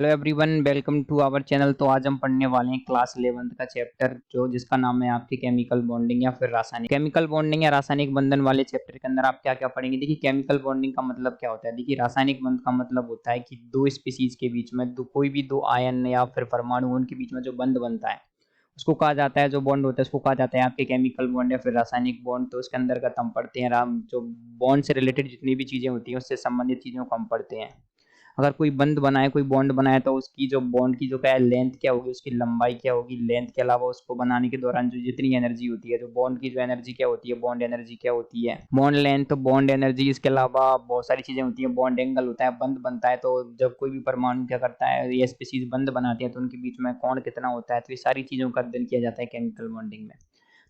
Hello everyone, welcome to our channel. तो आज हम पढ़ने वाले हैं क्लास 11th का चैप्टर जो जिसका नाम है आपकी केमिकल बॉन्डिंग या फिर रासायनिक बंधन वाले चैप्टर के अंदर आप क्या क्या पढ़ेंगे। देखिए, केमिकल बॉन्डिंग का मतलब क्या होता है। देखिए, रासायनिक बंध का मतलब होता है कि दो स्पीसीज के बीच में कोई भी दो आयन या फिर परमाणु उनके बीच में जो बंध बनता है उसको कहा जाता है, जो बॉन्ड होता है उसको कहा जाता है आपके केमिकल बॉन्ड या फिर रासायनिक बॉन्ड। तो उसके अंतर्गत हम पढ़ते हैं राम जो बॉन्ड से रिलेटेड जितनी भी चीजें होती हैं उससे संबंधित चीजों को हम पढ़ते हैं। अगर कोई बंध बनाए, कोई बॉन्ड बनाए, तो उसकी जो बॉन्ड की जो क्या है लेंथ क्या होगी, उसकी लंबाई क्या होगी, लेंथ के अलावा उसको बनाने के दौरान जो जितनी एनर्जी होती है, जो बॉन्ड की जो एनर्जी क्या होती है, बॉन्ड एनर्जी क्या होती है, बॉन्ड लेंथ, बॉन्ड एनर्जी, इसके अलावा बहुत सारी चीजें होती है। बॉन्ड एंगल होता है, बंध बनता है तो जब कोई भी परमाणु क्या करता है, ये स्पीसीज बंध बनाती है तो उनके बीच में कोण कितना होता है। तो ये सारी चीजों का अध्ययन किया जाता है केमिकल बॉन्डिंग में।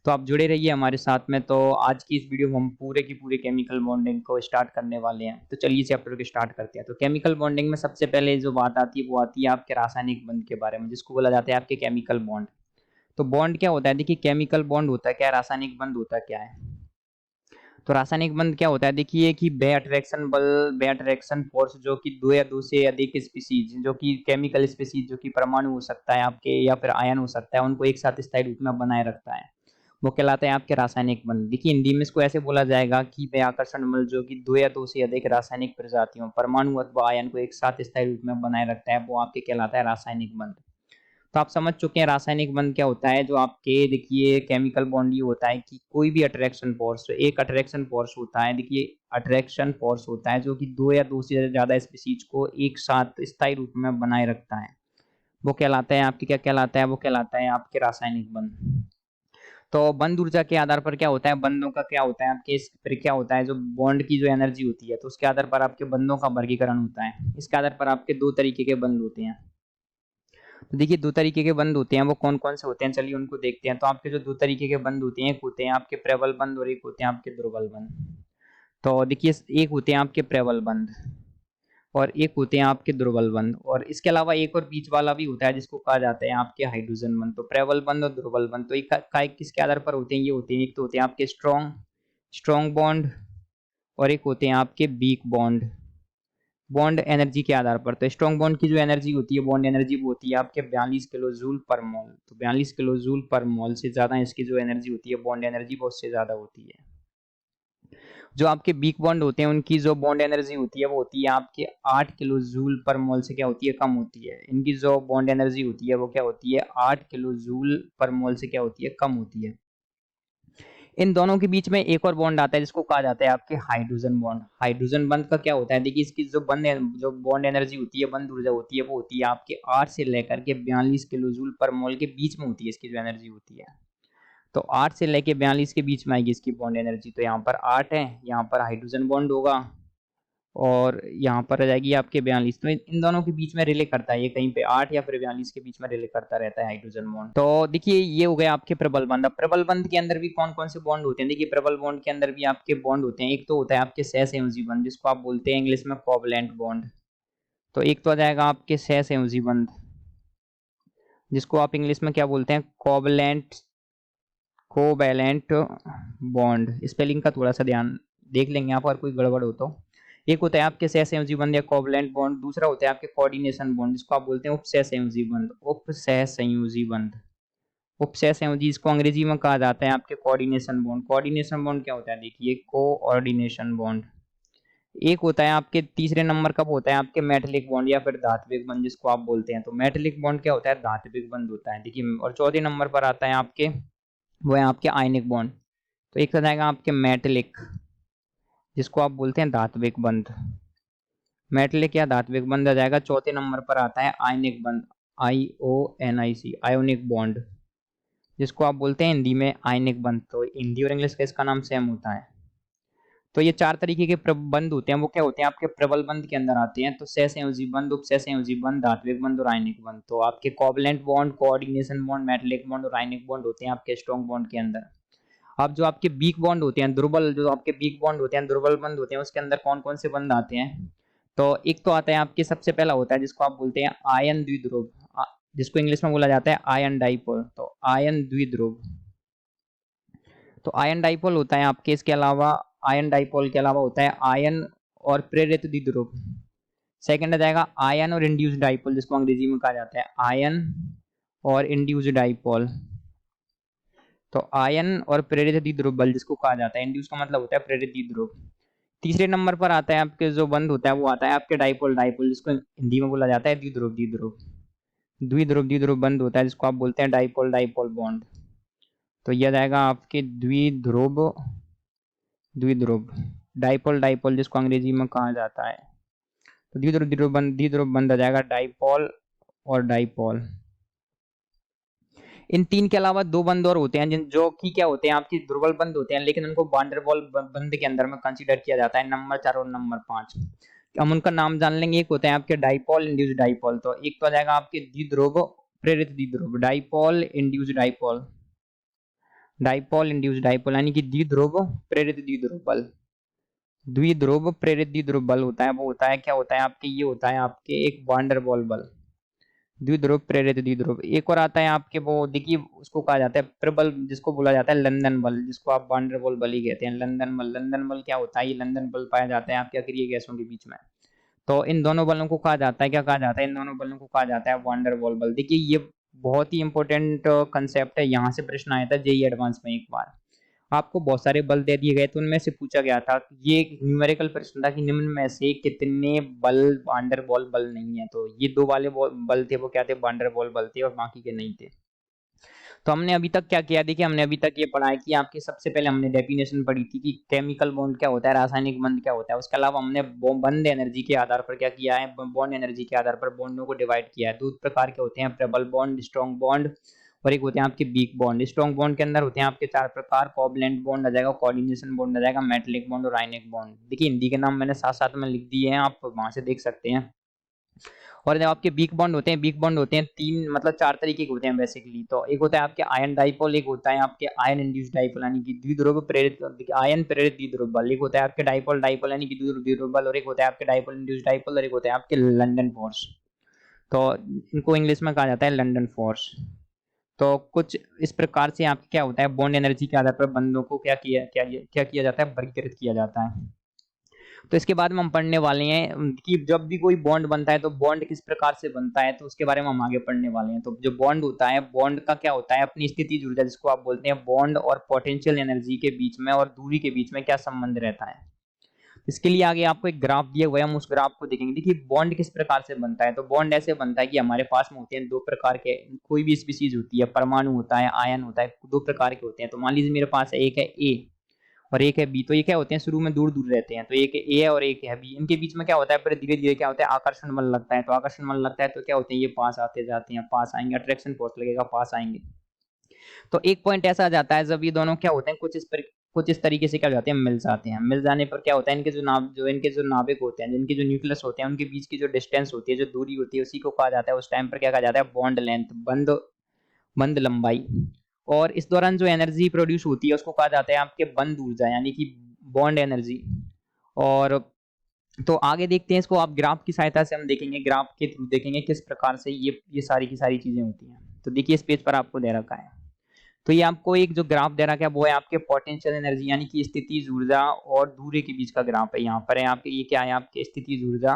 तो आप जुड़े रहिए हमारे साथ में। तो आज की इस वीडियो में हम पूरे की पूरे केमिकल बॉन्डिंग को स्टार्ट करने वाले हैं। तो चलिए चैप्टर को स्टार्ट करते हैं। तो केमिकल बॉन्डिंग में सबसे पहले जो बात आती है वो आती है आपके रासायनिक बंध के बारे में, जिसको बोला जाता है आपके केमिकल बॉन्ड। तो बॉन्ड क्या होता है, देखिए केमिकल बॉन्ड होता है क्या, रासायनिक बंध होता क्या है। तो रासायनिक बंध क्या होता है, देखिए कि बे अट्रैक्शन बल, बे अट्रैक्शन फोर्स, जो कि दो या दो से अधिक स्पीसीज, जो कि केमिकल स्पीसीज, जो कि परमाणु हो सकता है आपके या फिर आयन हो सकता है, उनको एक साथ स्थायी रूप में बनाए रखता है, वो कहलाते हैं आपके रासायनिक बंध। देखिए हिंदी में इसको ऐसे बोला जाएगा कि वे आकर्षण बल जो कि दो या दो से अधिक रासायनिक प्रजातियों, परमाणु अथवा आयन को एक साथ स्थायी रूप में बनाए रखता है, वो आपके कहलाता है रासायनिक बंध। तो आप समझ चुके हैं रासायनिक बंध क्या होता है। जो आपके देखिए केमिकल बॉन्ड ये होता है कि कोई भी अट्रैक्शन फोर्स, एक अट्रैक्शन फोर्स होता है, देखिए अट्रैक्शन फोर्स होता है जो कि दो या दो से ज्यादा स्पीसीज को एक साथ स्थायी रूप में बनाए रखता है, वो कहलाता है आपके, क्या कहलाता है, वो कहलाता है आपके रासायनिक बंध। तो बंद ऊर्जा के आधार पर क्या होता है, बंधों का क्या होता है आपके, इस फिर क्या होता है, जो बॉन्ड की जो एनर्जी होती है तो उसके आधार पर आपके बंधों का वर्गीकरण होता है। इसके आधार पर आपके दो तरीके के बंध होते हैं। तो देखिए दो तरीके के बंध होते हैं, वो कौन कौन से होते हैं, चलिए उनको देखते हैं। तो आपके जो दो तरीके के बंध होते हैं, एक होते हैं आपके प्रबल बंध और एक होते हैं आपके दुर्बल बंध। तो देखिए एक होते हैं आपके प्रबल बंध और एक होते हैं आपके दुर्बल बंध, और इसके अलावा एक और बीच वाला भी होता है जिसको कहा जाता है आपके हाइड्रोजन बंध। तो प्रबल बंध और दुर्बल बंध तो किसके आधार पर होते हैं, ये होते हैं, एक तो होते हैं आपके स्ट्रॉन्ग स्ट्रॉन्ग बॉन्ड और एक होते हैं आपके वीक बॉन्ड, बॉन्ड एनर्जी के आधार पर। तो स्ट्रॉन्ग बॉन्ड की जो एनर्जी होती है, बॉन्ड एनर्जी, वो होती है आपके 42 किलो जूल पर मोल। तो 42 किलो जूल पर मोल से ज्यादा इसकी जो एनर्जी होती है, बॉन्ड एनर्जी, वो उससे ज्यादा होती है। जो आपके वीक बॉन्ड होते हैं उनकी जो बॉन्ड एनर्जी होती है वो होती है आपके 8 किलो जूल पर मोल से क्या होती है, कम होती है। इनकी जो बॉन्ड एनर्जी होती है वो क्या होती है, 8 किलो जूल पर मोल से क्या होती है, कम होती है। इन दोनों के बीच में एक और बॉन्ड आता है जिसको कहा जाता है आपके हाइड्रोजन बॉन्ड। हाइड्रोजन बॉन्ड का क्या होता है, देखिए इसकी जो बॉन्ड एनर्जी होती है, बंद ऊर्जा होती है, वो होती है आपके 8 से लेकर के 42 किलो जूल पर मोल के बीच में होती है इसकी जो एनर्जी होती है। तो 8 से लेके 42 के बीच में आएगी इसकी बॉन्ड एनर्जी। तो यहाँ पर 8 है, यहाँ पर हाइड्रोजन बॉन्ड होगा और यहाँ पर आ जाएगी आपके 42। तो इन दोनों के बीच में रिले करता है, ये कहीं पे 8 या फिर 42 के बीच में रिले करता रहता है हाइड्रोजन बॉन्ड। तो देखिए ये हो गए आपके प्रबल बंध। अब प्रबल बंध के अंदर भी कौन कौन से बॉन्ड होते हैं, देखिए प्रबल बॉन्ड के अंदर भी आपके बॉन्ड होते हैं। एक तो होता है आपके सहसंयोजी बंध, जिसको आप बोलते हैं इंग्लिश में कोवलेंट बॉन्ड। तो एक तो आ जाएगा आपके सहसंयोजी बंध, जिसको आप इंग्लिश में क्या बोलते हैं, कोवलेंट कोवैलेंट बॉन्ड। स्पेलिंग का थोड़ा सा ध्यान देख लेंगे आप, अगर कोई गड़बड़ हो तो। एक होता है आपके सहसंयोजी बंध या कोवलेंट बॉन्ड, दूसरा होता है आपके कोऑर्डिनेशन बॉन्ड, जिसको आप बोलते हैं उपसहसंयोजी बंध। उपसहसंयोजी बंध, उपसहसंयोजी इसको अंग्रेजी में कहा जाता है आपके कोऑर्डिनेशन बॉन्ड। कोऑर्डिनेशन बॉन्ड क्या होता है, देखिए कोऑर्डिनेशन बॉन्ड। एक होता है आपके तीसरे नंबर का होता है आपके मेटेलिक बॉन्ड या फिर धात्विक बंध, जिसको आप बोलते हैं। तो मेटेलिक बॉन्ड क्या होता है, धात्विक बंध होता है, देखिए। और चौथे नंबर पर आता है आपके, वो है आपके आयनिक बॉन्ड। तो एक हो जाएगा आपके मेटेलिक, जिसको आप बोलते हैं धात्विक बंध। मेटेलिक या धात्विक बंध आ जाएगा। चौथे नंबर पर आता है आयनिक बंध, IONIC, आयोनिक बॉन्ड, जिसको आप बोलते हैं हिंदी में आयनिक बंध। तो हिंदी और इंग्लिश का इसका नाम सेम होता है। तो ये चार तरीके के बंध होते हैं, वो क्या होते हैं आपके प्रबल बंध के अंदर आते हैं। तो सहसंयोजी बंध, उपसहसंयोजी बंध, धात्विक बंध और आयनिक बंध। तो आपके covalent bond, coordination bond, metallic bond और आयनिक बॉन्ड होते हैं आपके स्ट्रॉन्ग बॉन्ड के अंदर। अब जो आपके वीक बॉन्ड होते हैं, दुर्बल, जो आपके वीक बॉन्ड होते हैं, दुर्बल बंध होते हैं, उसके अंदर कौन कौन से बंध आते हैं। तो एक तो आता है आपके, सबसे पहला होता है जिसको आप बोलते हैं आयन द्विध्रुव, जिसको इंग्लिश में बोला जाता है आयन डाइपोल। तो आयन द्विध्रुव, तो आयन डाइपोल होता है आपके। इसके अलावा आयन डाइपोल के अलावा होता है आयन और प्रेरित द्विध्रुव, सेकंड आ जाएगा आयन और इंड्यूस्ड डाइपोल, जिसको अंग्रेजी में कहा जाता है आयन और इंड्यूस्ड डाइपोल। तो आयन और प्रेरित द्विध्रुव बल जिसको कहा जाता है, इंड्यूस का मतलब होता है प्रेरित द्विध्रुव। तीसरे नंबर पर आता है आपके जो बंद होता है वो आता है आपके डाइपोल, डाइपोल जिसको हिंदी में बोला जाता है द्विध्रुव, द्विध्रुव द्विध्रुव द्विध्रुव बंद होता है जिसको आप बोलते हैं डाइपोल, डाइपोल बॉन्ड। तो यह जाएगा आपके द्विध्रुव, द्विध्रुव डाइपोल, डाइपोल जिसको अंग्रेजी में कहा जाता है। तो द्विध्रुव द्विध्रुव बंद आ जाएगा डाइपोल और डाइपोल। इन तीन के अलावा दो बंद और होते हैं जिन जो कि क्या होते हैं आपकी दुर्बल बंद होते हैं, लेकिन उनको वांडरवॉल बंद के अंदर में कंसीडर किया जाता है, नंबर 4 और नंबर 5। हम उनका नाम जान लेंगे। एक होते हैं आपके डाइपोल इंड्यूस्ड डाइपोल। तो एक तो आ जाएगा आपके द्विध्रुव प्रेरित द्विध्रुव, dipole induced dipole, dipole induced dipole यानी कि द्विध्रुव प्रेरित द्विध्रुव बल। द्विध्रुव प्रेरित द्विध्रुव बल होता है वो होता है क्या होता है आपके, ये होता है आपके एक वांडरवॉल बल, द्विध्रुव प्रेरित द्विध्रुव। एक और आता है आपके वो देखिए उसको कहा जाता है प्रबल, जिसको बोला जाता है लंदन बल, जिसको आप वांडरवॉल बल ही कहते हैं। लंदन बल, लंदन बल क्या होता है, ये लंदन बल पाया जाता है आपके अक्रिय गैसों के बीच में। तो इन दोनों बलों को कहा जाता है, क्या कहा जाता है, इन दोनों बलों को कहा जाता है वांडरवॉल बल। देखिए ये बहुत ही इंपॉर्टेंट कंसेप्ट है, यहाँ से प्रश्न आया था जेईई एडवांस में। एक बार आपको बहुत सारे बल दे दिए गए तो उनमें से पूछा गया था, ये एक न्यूमेरिकल प्रश्न था कि निम्न में से कितने बल वांडरवॉल बल नहीं है। तो ये दो वाले बल थे वो क्या थे, वांडरवॉल बल थे और बाकी के नहीं थे। तो हमने अभी तक क्या किया, देखिए हमने अभी तक ये पढ़ा है कि आपकी सबसे पहले हमने डेफिनेशन पढ़ी थी कि केमिकल बॉन्ड क्या होता है, रासायनिक बंध क्या होता है। उसके अलावा हमने बंध एनर्जी के आधार पर क्या किया है, बॉन्ड एनर्जी के आधार पर बॉन्डों को डिवाइड किया है। दो प्रकार के होते हैं, प्रबल बॉन्ड, स्ट्रॉन्ग बॉन्ड, और एक होते हैं आपके वीक बॉन्ड। स्ट्रॉन्ग बॉन्ड के अंदर होते हैं आपके 4 प्रकार, कोवैलेंट बॉन्ड आ जाएगा, कोऑर्डिनेशन बॉन्ड आ जाएगा, मेटालिक बॉन्ड और आयनिक बॉन्ड। देखिए हिंदी के नाम मैंने साथ साथ में लिख दिए हैं, आप वहां से देख सकते हैं। और जब आपके वीक बॉन्ड होते हैं, वीक बॉन्ड होते हैं तीन मतलब 4 तरीके के होते हैं बेसिकली। तो एक होता है आपके आयन डाइपोल, एक होता है आपके आयन इंड्यूस्ड डाइपोल यानी कि द्विध्रुव प्रेरित आयन प्रेरित द्विध्रुव बल, एक होता है आपके डाइपोल, डाइपोल यानी कि द्विध्रुव बल, और एक होता है आपके डाइपोल इंड्यूस्ड डाइपोल, और एक होता है आपके लंदन फोर्स। तो इनको इंग्लिश में कहा जाता है लंदन फोर्स। तो कुछ इस प्रकार से आपके क्या होता है, बॉन्ड एनर्जी के आधार पर बंधों को क्या किया जाता है, वर्गीकृत किया जाता है। तो इसके बाद में हम पढ़ने वाले हैं कि जब भी कोई बॉन्ड बनता है तो बॉन्ड किस प्रकार से बनता है, तो उसके बारे में हम आगे पढ़ने वाले हैं। तो जो बॉन्ड होता है, बॉन्ड का क्या होता है, अपनी स्थितिज ऊर्जा जिसको आप बोलते हैं बॉन्ड और पोटेंशियल एनर्जी के बीच में और दूरी के बीच में क्या संबंध रहता है। इसके लिए आगे आपको एक ग्राफ दिया हुआ है, हम उस ग्राफ को देखेंगे। देखिए बॉन्ड किस प्रकार से बनता है, तो बॉन्ड ऐसे बनता है कि हमारे पास में होते हैं दो प्रकार के, कोई भी स्पीशीज होती है, परमाणु होता है, आयन होता है, दो प्रकार के होते हैं। तो मान लीजिए मेरे पास एक है ए और एक है बी। तो ये क्या होते हैं, शुरू में दूर दूर रहते हैं। तो एक ए है और एक है बी, इनके बीच में क्या होता है, फिर धीरे धीरे क्या होता है, आकर्षण बल लगता है। तो आकर्षण बल लगता है तो क्या होते हैं, ये पास आते जाते हैं, पास आएंगे, अट्रैक्शन फोर्स लगेगा, पास आएंगे। तो एक पॉइंट ऐसा आ जाता है जब ये दोनों क्या होते हैं, कुछ इस तरीके से क्या हो जाते हैं, मिल जाते हैं। मिल जाने पर क्या होता है, इनके जो नाभिक होते हैं, जिनके जो न्यूक्लियस होते हैं, उनके बीच की जो डिस्टेंस होती है, जो दूरी होती है, उसी को कहा जाता है उस टाइम पर क्या कहा जाता है, बॉन्ड लेंथ, बंध लंबाई। और इस दौरान जो एनर्जी प्रोड्यूस होती है उसको कहा जाता है आपके बंध ऊर्जा यानी कि बॉन्ड एनर्जी। और तो आगे देखते हैं इसको, आप ग्राफ की सहायता से हम देखेंगे, ग्राफ के थ्रू देखेंगे किस प्रकार से ये सारी की सारी चीजें होती हैं। तो देखिए इस पेज पर आपको दे रखा है। तो ये आपको एक जो ग्राफ दे रखा है वो है आपके पोटेंशियल एनर्जी यानी कि स्थितिज ऊर्जा और दूरी के बीच का ग्राफ है। यहाँ पर है आपके, ये क्या है आपके स्थितिज ऊर्जा,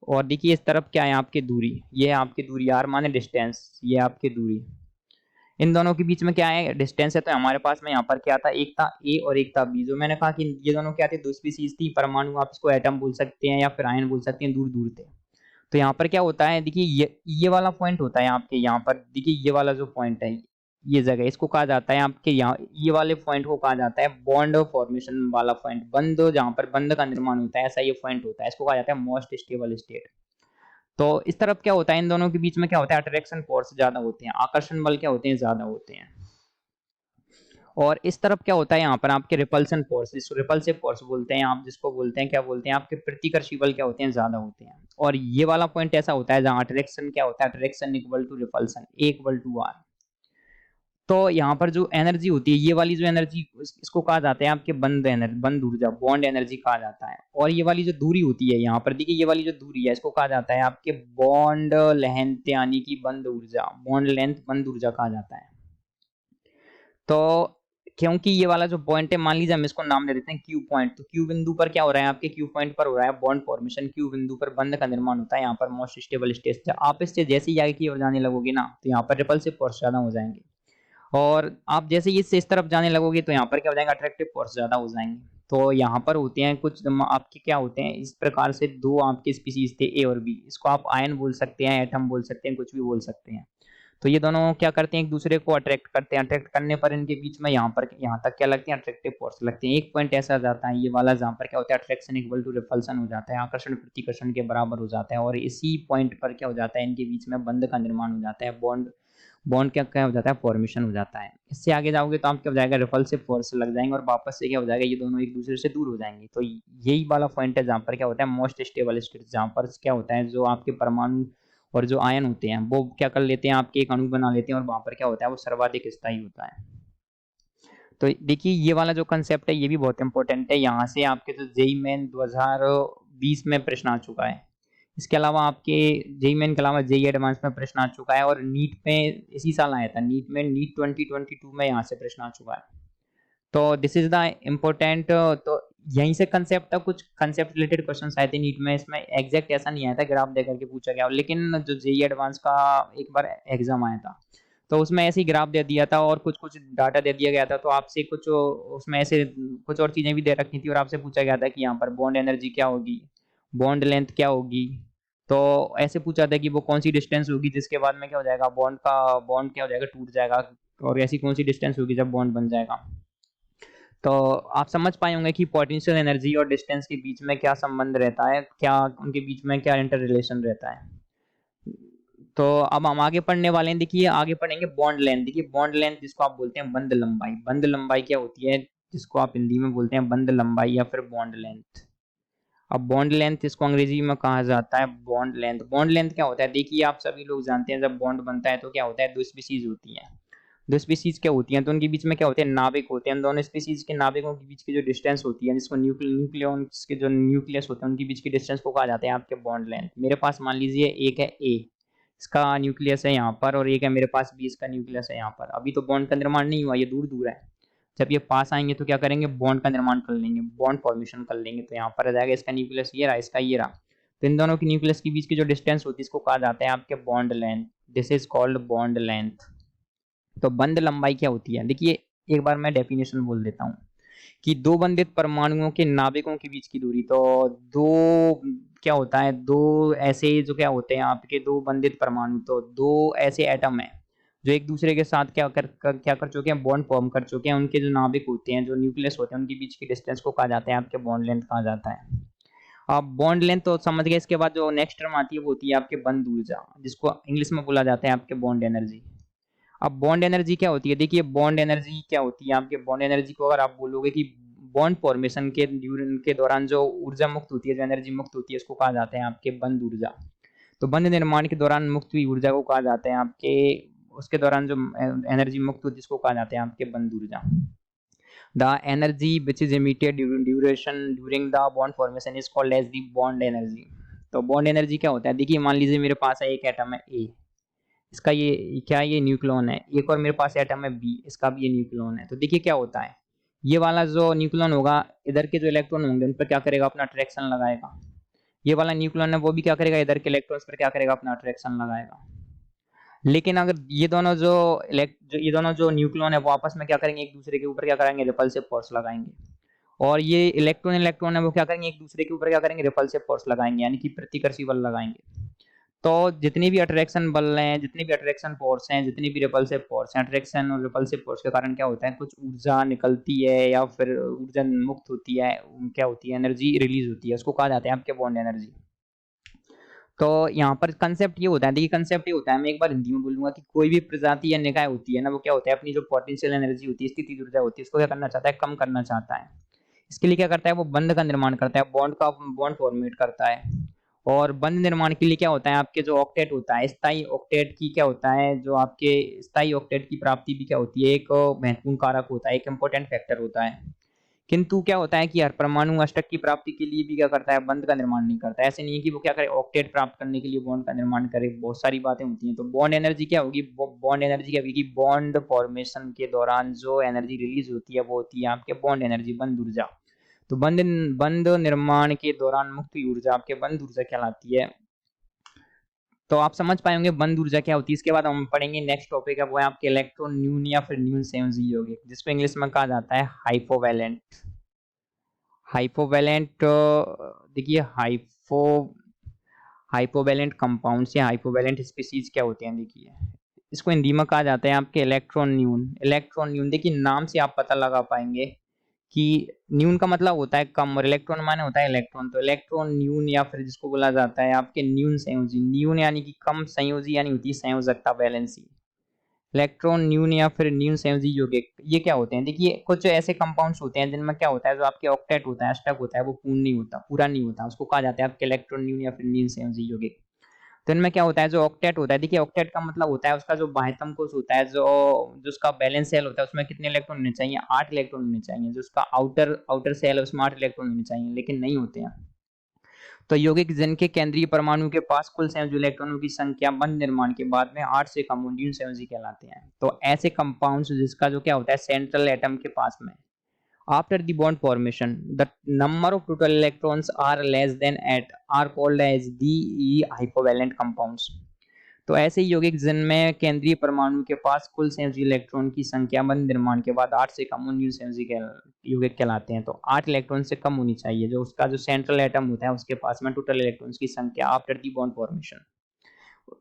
और देखिए इस तरफ क्या है आपकी दूरी, ये है आपकी दूरी, आर माने डिस्टेंस, ये आपकी दूरी। इन दोनों के बीच में क्या है, डिस्टेंस है। तो हमारे पास में यहाँ पर क्या था, एक था ए और एक था बी। जो मैंने कहा कि ये दोनों क्या थे, दो स्पीशीज थी, परमाणु, आप इसको एटम बोल सकते हैं या फिर आयन बोल सकते हैं, दूर दूर थे। तो यहाँ पर क्या होता है, देखिए ये वाला पॉइंट होता है आपके यहाँ पर, देखिए ये वाला जो पॉइंट है, ये जगह, इसको कहा जाता है आपके यहाँ, ये वाले पॉइंट को कहा जाता है बॉन्ड फॉर्मेशन वाला पॉइंट, बंध, जहाँ पर बंध का निर्माण होता है, ऐसा ये पॉइंट होता है, इसको कहा जाता है मोस्ट स्टेबल स्टेट। तो इस तरफ क्या होता है, इन दोनों के बीच में क्या होता है, अट्रैक्शन फोर्स ज्यादा होते हैं, आकर्षण बल क्या होते हैं, ज्यादा होते हैं। और इस तरफ क्या होता है, यहाँ पर आपके रिपल्सन फोर्स, जिसको रिपल्सिव फोर्स बोलते हैं आप, जिसको बोलते हैं क्या बोलते हैं, आपके प्रतिकर्षी बल क्या होते हैं, ज्यादा होते हैं। और ये वाला पॉइंट ऐसा होता है जहाँ अट्रैक्शन क्या होता है, attraction equal to repulsion, A equal to R. तो यहाँ पर जो एनर्जी होती है, ये वाली जो एनर्जी, इसको कहा जाता है आपके बंध एनर्जी, बंध ऊर्जा, बॉन्ड एनर्जी कहा जाता है। और ये वाली जो दूरी होती है यहाँ पर, देखिए ये वाली जो दूरी है, इसको कहा जाता है आपके बॉन्ड लेंथ यानी कि बंध ऊर्जा, बॉन्ड लेंथ बंध ऊर्जा कहा जाता है। तो क्योंकि ये वाला जो पॉइंट है, मान लीजिए हम इसको नाम दे देते हैं क्यू पॉइंट। तो क्यू बिंदु पर क्या हो रहा है, आपके क्यू पॉइंट पर हो रहा है बॉन्ड फॉर्मेशन। क्यू बिंदु पर बंध का निर्माण होता है, यहाँ पर मोस्ट स्टेबल स्टेट। आप इससे जैसे ही आगे की ओर जाने लगोगे ना, तो यहाँ पर रिपल्सिव फोर्स ज्यादा हो जाएंगे, और आप जैसे ही इससे इस तरफ जाने लगोगे तो यहाँ पर क्या हो जाएगा, अट्रैक्टिव फोर्स ज्यादा हो जाएंगे। तो यहाँ पर होते हैं कुछ आपके क्या होते हैं, इस प्रकार से दो आपके स्पीसीज थे, ए और बी। इसको आप आयन बोल सकते हैं, एटम बोल सकते हैं, कुछ भी बोल सकते हैं। तो ये दोनों क्या करते हैं, एक दूसरे को अट्रैक्ट करते हैं। अट्रैक्ट करने पर इनके बीच में यहाँ तक क्या लगती है, अट्रैक्टिव फोर्स लगती है। एक पॉइंट ऐसा जाता है ये वाला, जहाँ पर क्या होता है, अट्रैक्शन इक्वल टू रिपल्सन हो जाता है, आकर्षण प्रतिकर्षण के बराबर हो जाता है। और इसी पॉइंट पर क्या हो जाता है, इनके बीच में बंध का निर्माण हो जाता है, बॉन्ड बॉन्ड क्या क्या हो जाता है, फॉर्मेशन हो जाता है। इससे आगे जाओगे तो आप क्या हो जाएगा, रिपल्सिव फोर्स लग जाएंगे, और वापस से क्या हो जाएगा, ये दोनों एक दूसरे से दूर हो जाएंगे। तो यही वाला पॉइंट है जहाँ पर क्या होता है, मोस्ट स्टेबल स्टेट, जहाँ पर क्या होता है, जो आपके परमाणु और जो आयन होते हैं वो क्या कर लेते हैं, आपके एक अणु बना लेते हैं, और वहां पर क्या होता है, वो सर्वाधिक स्थायी होता है। तो देखिए ये वाला जो कंसेप्ट है ये भी बहुत इंपॉर्टेंट है। यहाँ से आपके जो जेई मेन 2020 में प्रश्न आ चुका है। इसके अलावा आपके जेई मेन के अलावा जेई एडवांस में प्रश्न आ चुका है, और नीट में इसी साल आया था, नीट में, नीट 2022 में यहाँ से प्रश्न आ चुका है। तो दिस इज द इम्पोर्टेंट। तो यहीं से कंसेप्ट था, कुछ कंसेप्ट रिलेटेड क्वेश्चन आए थे नीट में। इसमें एग्जैक्ट ऐसा नहीं आया था ग्राफ देकर के पूछा गया, लेकिन जो जेई एडवांस का एक बार एग्जाम आया था तो उसमें ऐसे ही ग्राफ दे दिया था और कुछ कुछ डाटा दे दिया गया था। तो आपसे कुछ उसमें ऐसे कुछ और चीजें भी दे रखी थी, और आपसे पूछा गया था कि यहाँ पर बॉन्ड एनर्जी क्या होगी, बॉन्ड लेंथ क्या होगी। तो ऐसे पूछा था कि वो कौन सी डिस्टेंस होगी जिसके बाद में क्या हो जाएगा, बॉन्ड क्या हो जाएगा, टूट जाएगा, और ऐसी कौन सी डिस्टेंस होगी जब बॉन्ड बन जाएगा। तो आप समझ पाए होंगे कि पोटेंशियल एनर्जी और डिस्टेंस के बीच में क्या संबंध रहता है, क्या उनके बीच में क्या इंटर रिलेशन रहता है। तो अब हम आगे पढ़ने वाले हैं। देखिए आगे पढ़ेंगे बॉन्ड लेंथ। देखिए बॉन्ड लेंथ जिसको आप बोलते हैं बंध लंबाई, बंध लंबाई क्या होती है, जिसको आप हिंदी में बोलते हैं बंध लंबाई या फिर बॉन्ड लेंथ। अब बॉन्ड लेंथ इसको अंग्रेजी में कहा जाता है बॉन्ड लेंथ। बॉन्ड लेंथ क्या होता है, देखिए आप सभी लोग जानते हैं जब बॉन्ड बनता है तो क्या होता है, दो स्पीसीज होती हैं। दो स्पीसीज क्या होती हैं, तो उनके बीच में क्या होते हैं, नाभिक होते हैं। दोनों स्पीसीज के नाभिकों के बीच की जो डिस्टेंस होती है, जिसको न्यूक्लियस के जो न्यूक्लियस होते हैं उनके बीच की डिस्टेंस को कहा जाता है आपके बॉन्ड लेंथ। मेरे पास मान लीजिए एक है ए, इसका न्यूक्लियस है यहाँ पर, और एक है मेरे पास बी, इसका न्यूक्लियस है यहाँ पर। अभी तो बॉन्ड का निर्माण नहीं हुआ, ये दूर दूर है। जब ये पास आएंगे तो क्या करेंगे, बॉन्ड का निर्माण कर लेंगे, बॉन्ड फॉर्मेशन कर लेंगे। तो यहाँ पर आ जाएगा इसका न्यूक्लियस ये रहा, इसका ये रहा। तो इन दोनों की न्यूक्लियस के बीच की जो डिस्टेंस होती है इसको कहा जाता है आपके bond length. This is called bond length. तो बंध लंबाई क्या होती है, देखिए एक बार मैं डेफिनेशन बोल देता हूँ कि दो बंधित परमाणुओं के नाभिकों के बीच की दूरी। तो दो क्या होता है, दो ऐसे जो क्या होते हैं आपके दो बंधित परमाणु, तो दो ऐसे एटम हैं जो एक दूसरे के साथ क्या कर चुके हैं, बॉन्ड फॉर्म कर चुके हैं। उनके जो नाभिक होते हैं, जो न्यूक्लियस होते हैं, उनके बीच की डिस्टेंस को कहा जाता है आपके बॉन्ड लेंथ कहा जाता है। अब बॉन्ड लेंथ तो समझ गए। इसके बाद जो नेक्स्ट टर्म आती है वो होती है आपके बंध ऊर्जा, जिसको इंग्लिश में बोला जाता है आपके बॉन्ड एनर्जी। अब बॉन्ड एनर्जी क्या होती है, देखिए बॉन्ड एनर्जी क्या होती है आपके बॉन्ड एनर्जी को अगर आप बोलोगे कि बॉन्ड फॉर्मेशन के दौरान जो ऊर्जा मुक्त होती है, जो एनर्जी मुक्त होती है, उसको कहा जाता है आपके बंध ऊर्जा। तो बंध निर्माण के दौरान मुक्त हुई ऊर्जा को कहा जाता है आपके, उसके दौरान जो एनर्जी मुक्त होती है उसको कहा जाता है आपके बंध ऊर्जा। The energy which is emitted during the bond formation is called as the bond energy. तो बॉन्ड एनर्जी क्या होता है, देखिए मान लीजिए मेरे पास है एक एटम है ए, इसका ये क्या, ये न्यूक्लियन है। एक और मेरे पास एटम है बी, इसका भी ये न्यूक्लियन है। तो देखिए क्या होता है, ये वाला जो न्यूक्लियन होगा, इधर के जो इलेक्ट्रॉन होंगे उन पर क्या करेगा, अपना अट्रैक्शन लगाएगा। ये वाला न्यूक्लियन है वो भी क्या करेगा, इधर के इलेक्ट्रॉन्स पर क्या करेगा, अपना अट्रैक्शन लगाएगा। लेकिन अगर ये दोनों जो न्यूक्लियन है वो आपस में क्या करेंगे, एक दूसरे के ऊपर क्या करेंगे, रिपल्सिव फोर्स लगाएंगे। और ये इलेक्ट्रॉन है वो क्या करेंगे, एक दूसरे के ऊपर क्या करेंगे, रिपल्सिव फोर्स लगाएंगे, यानी कि प्रतिकर्षी बल लगाएंगे। तो जितनी भी अट्रैक्शन बल हैं, जितनी भी अट्रैक्शन फोर्स हैं, जितनी भी रिपल्सिव फोर्स हैं, अट्रैक्शन और रिपल्सिव फोर्स के कारण क्या होता है, कुछ ऊर्जा निकलती है या फिर ऊर्जा मुक्त होती है, क्या होती है, एनर्जी रिलीज होती है, उसको कहा जाता है आपके बॉन्ड एनर्जी। तो यहाँ पर कंसेप्ट ये होता है, देखिए कंसेप्ट ये होता है, मैं एक बार हिंदी में बोलूंगा कि कोई भी प्रजाति या निकाय होती है ना, वो क्या होता है, अपनी जो पोटेंशियल एनर्जी होती है, स्थिति ऊर्जा होती है, उसको क्या करना चाहता है, कम करना चाहता है। इसके लिए क्या करता है, वो बंध का निर्माण करता है, बॉन्ड फॉर्मेट करता है। और बंध निर्माण के लिए क्या होता है, आपके जो ऑक्टेट होता है, स्थायी ऑक्टेट की क्या होता है, जो आपके स्थायी ऑक्टेट की प्राप्ति भी क्या होती है, एक महत्वपूर्ण कारक होता है, एक इंपॉर्टेंट फैक्टर होता है। किंतु क्या होता है कि हर परमाणु अष्टक की प्राप्ति के लिए भी क्या करता है, बंध का निर्माण नहीं करता है। ऐसे नहीं है कि वो क्या करे, ऑक्टेट प्राप्त करने के लिए बॉन्ड का निर्माण करे, बहुत सारी बातें होती हैं। तो बॉन्ड एनर्जी क्या होगी, बॉन्ड एनर्जी क्या होगी, बॉन्ड फॉर्मेशन के दौरान जो एनर्जी रिलीज होती है वो होती है आपके बॉन्ड एनर्जी, बंध ऊर्जा। तो बंध निर्माण के दौरान मुक्त ऊर्जा आपके बंध ऊर्जा कहलाती है। तो आप समझ पाए होंगे बंध ऊर्जा क्या होती है। इसके बाद हम पढ़ेंगे नेक्स्ट टॉपिक है, वो है आपके इलेक्ट्रॉन न्यून या फिर न्यून संयोजी यौगिक, जिसको इंग्लिश में कहा जाता है हाइपोवैलेंट। हाइपोवैलेंट देखिए हाइपोवैलेंट कंपाउंड्स या हाइपोवैलेंट स्पीसीज क्या होते हैं, देखिए इसको हिंदी में कहा जाता है आपके इलेक्ट्रॉन न्यून। इलेक्ट्रॉन न्यून देखिए नाम से आप पता लगा पाएंगे कि न्यून का मतलब होता है कम और इलेक्ट्रॉन माने होता है इलेक्ट्रॉन। तो इलेक्ट्रॉन न्यून या फिर जिसको बोला जाता है आपके न्यून संयोजी, न्यून यानी कि कम, संयोजी यानी होती है संयोजकता, वैलेंसी। इलेक्ट्रॉन न्यून या फिर न्यून संयोजी यौगिक ये क्या होते हैं, देखिए कुछ ऐसे कंपाउंड्स होते हैं जिनमें क्या होता है, जो आपके ऑक्टेट होता है, अष्टक होता है, वो पूरा नहीं होता, उसको कहा जाता है आपके इलेक्ट्रॉन न्यून या फिर न्यून संयोजी यौगिक। तो इनमें क्या होता है, जो ऑक्टेट होता है, देखिए ऑक्टेट का मतलब होता है उसका जो बाह्यतम कोश होता है, जो जो उसका बैलेंस सेल होता है, उसमें कितने इलेक्ट्रॉन होने चाहिए, 8 इलेक्ट्रॉन होने चाहिए। जो उसका आउटर सेल है उसमें 8 इलेक्ट्रॉन होने चाहिए, लेकिन नहीं होते हैं। तो यौगिक जिनके केंद्रीय परमाणु के पास कुल संयोजी इलेक्ट्रॉनों की संख्या बंध निर्माण के बाद में 8 से कम न्यून संयोजी कहलाते हैं। तो ऐसे कंपाउंड्स जिसका जो क्या होता है सेंट्रल एटम के पास में after the bond formation the number of total electrons are less than 8 are called as the hypovalent compounds। तो ऐसे यौगिक जिनमें केंद्रीय परमाणु के पास कुल संयोजी इलेक्ट्रॉन की संख्या बंध निर्माण के बाद 8 से कम न्यून संयोजी यौगिक कहलाते हैं। तो 8 इलेक्ट्रॉन से कम होनी चाहिए जो उसका जो सेंट्रल एटम होता है उसके पास में टोटल इलेक्ट्रॉन्स की संख्या आफ्टर दी बॉन्ड फॉर्मेशन।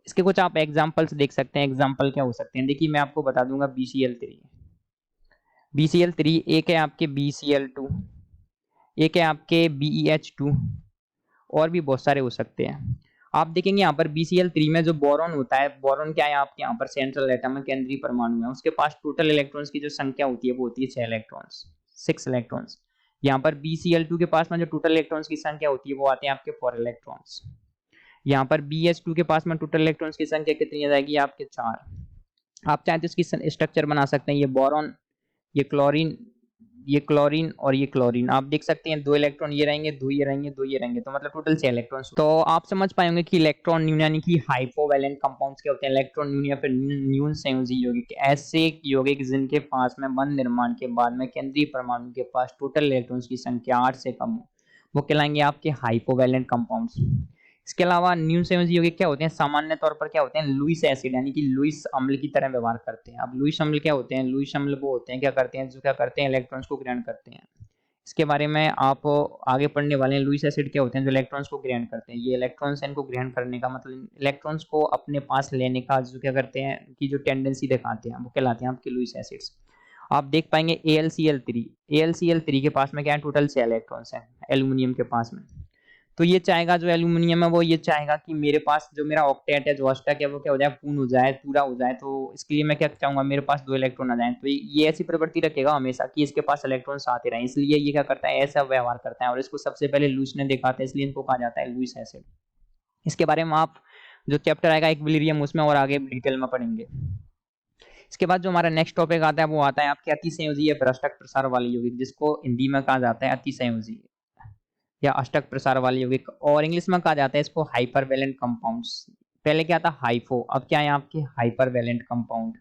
इसके कुछ आप एग्जांपल्स देख सकते हैं। एग्जांपल क्या हो सकते हैं, देखिए मैं आपको बता दूंगा BCl3। BCl3 एक है आपके BCl2, एक है आपके BeH2 और भी बहुत सारे हो सकते हैं। आप देखेंगे यहाँ पर BCl3 में जो बोरॉन होता है, बोरॉन क्या है आपके यहाँ पर सेंट्रल एटम में, केंद्रीय परमाणु है, उसके पास टोटल इलेक्ट्रॉन्स की जो संख्या होती है वो होती है 6 इलेक्ट्रॉन्स, 6 इलेक्ट्रॉन्स। यहाँ पर BCl2 के पास में जो टोटल इलेक्ट्रॉन्स की संख्या होती है वो आते हैं आपके 4 इलेक्ट्रॉन्स। यहाँ पर BH2 के पास में टोटल इलेक्ट्रॉन्स की संख्या कितनी आ जाएगी आपके 4। आप चाहे तो इसकी स्ट्रक्चर बना सकते हैं, ये बोरॉन, ये क्लोरीन, ये क्लोरीन और ये क्लोरीन। आप देख सकते हैं 2 इलेक्ट्रॉन ये रहेंगे, 2 ये रहेंगे, 2 ये रहेंगे, तो मतलब टोटल 6 इलेक्ट्रॉन्स। तो आप समझ पाएंगे कि इलेक्ट्रॉन न्यून यानी कि हाइपोवैलेंट कंपाउंड्स क्या होते हैं, इलेक्ट्रॉन न्यून या फिर न्यून संयोजी यौगिक, ऐसे यौगिक जिनके पास में बंध निर्माण के बाद में केंद्रीय परमाणु के पास टोटल इलेक्ट्रॉन्स की संख्या 8 से कम हो, वो कहलाएंगे आपके हाइपोवैलेंट कंपाउंड्स। इसके अलावा न्यून संयोजी यौगिक क्या होते हैं, सामान्य तौर पर क्या होते हैं, लुईस एसिड यानी कि लुईस अम्ल की तरह व्यवहार करते हैं। अब लुईस अम्ल क्या होते हैं, लुईस अम्ल वो होते हैं क्या करते हैं, जो क्या करते हैं इलेक्ट्रॉन्स को ग्रहण करते हैं। इसके बारे में आप आगे पढ़ने वाले हैं। लुईस एसिड क्या होते हैं, जो इलेक्ट्रॉन्स को ग्रहण करते हैं। ये इलेक्ट्रॉन्स इनको ग्रहण करने का मतलब इलेक्ट्रॉन्स को अपने पास लेने का जो क्या करते हैं कि जो टेंडेंसी दिखाते हैं वो कहलाते हैं आपके लुईस एसिड्स। आप देख पाएंगे AlCl3 के पास में क्या है, टोटल 6 इलेक्ट्रॉन्स हैं एल्यूमिनियम के पास में। तो ये चाहेगा जो एल्यूमिनियम है वो ये चाहेगा कि मेरे पास जो मेरा ऑक्टेट है, जो अष्टक है, वो क्या हो जाए, पूर्ण हो जाए, पूरा हो जाए। तो इसके लिए मैं क्या चाहूंगा, मेरे पास 2 इलेक्ट्रॉन आ जाए। तो ये ऐसी प्रवृत्ति रखेगा हमेशा कि इसके पास इलेक्ट्रॉन्स आते रहें, इसलिए ये क्या करता है, ऐसा व्यवहार करता है। और इसको सबसे पहले लुईस ने देखा था, इसलिए इनको कहा जाता है लुईस एसिड। इसके बारे में आप जो चैप्टर आएगा इक्विलिब्रियम, उसमें और आगे डिटेल में पढ़ेंगे। इसके बाद जो हमारा नेक्स्ट टॉपिक आता है वो आता है आपके अतिसंयोजी या अष्टक प्रसार वाले यौगिक, जिसको हिंदी में कहा जाता है अतिसंयोजी या अष्टक प्रसार वाले यौगिक, और इंग्लिश में कहा जाता है इसको हाइपरवैलेंट कंपाउंड्स। पहले क्या था हाइपो, अब क्या है आपके हाइपरवैलेंट कंपाउंड।